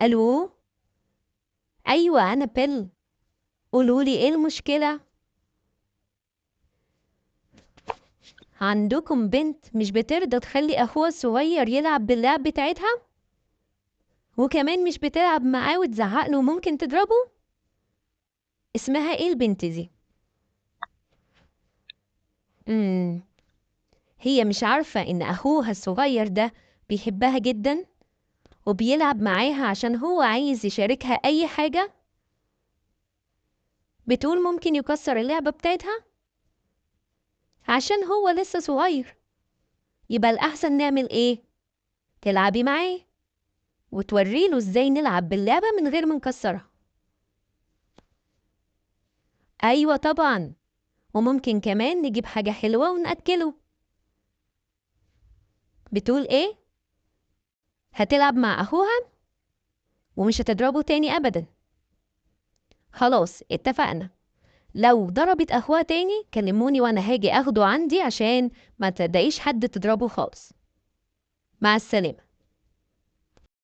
الو. ايوه انا بيل. قولولي ايه المشكله؟ عندكم بنت مش بترضى تخلي اخوها الصغير يلعب باللعب بتاعتها، وكمان مش بتلعب معاه وتزعقله وممكن تضربه. اسمها ايه البنت دي؟ امم هي مش عارفه ان اخوها الصغير ده بيحبها جدا وبيلعب معاها عشان هو عايز يشاركها اي حاجه. بتقول ممكن يكسر اللعبه بتاعتها عشان هو لسه صغير. يبقى الأحسن نعمل إيه؟ تلعبي معاه وتوريله إزاي نلعب باللعبة من غير ما نكسرها. أيوة طبعا، وممكن كمان نجيب حاجة حلوة ونأكله. بتقول إيه؟ هتلعب مع أخوها ومش هتضربه تاني أبدا. خلاص اتفقنا. لو ضربت أخوها تاني كلموني وأنا هاجي أخده عندي عشان ما تلاقيش حد تضربه خالص. مع السلامة.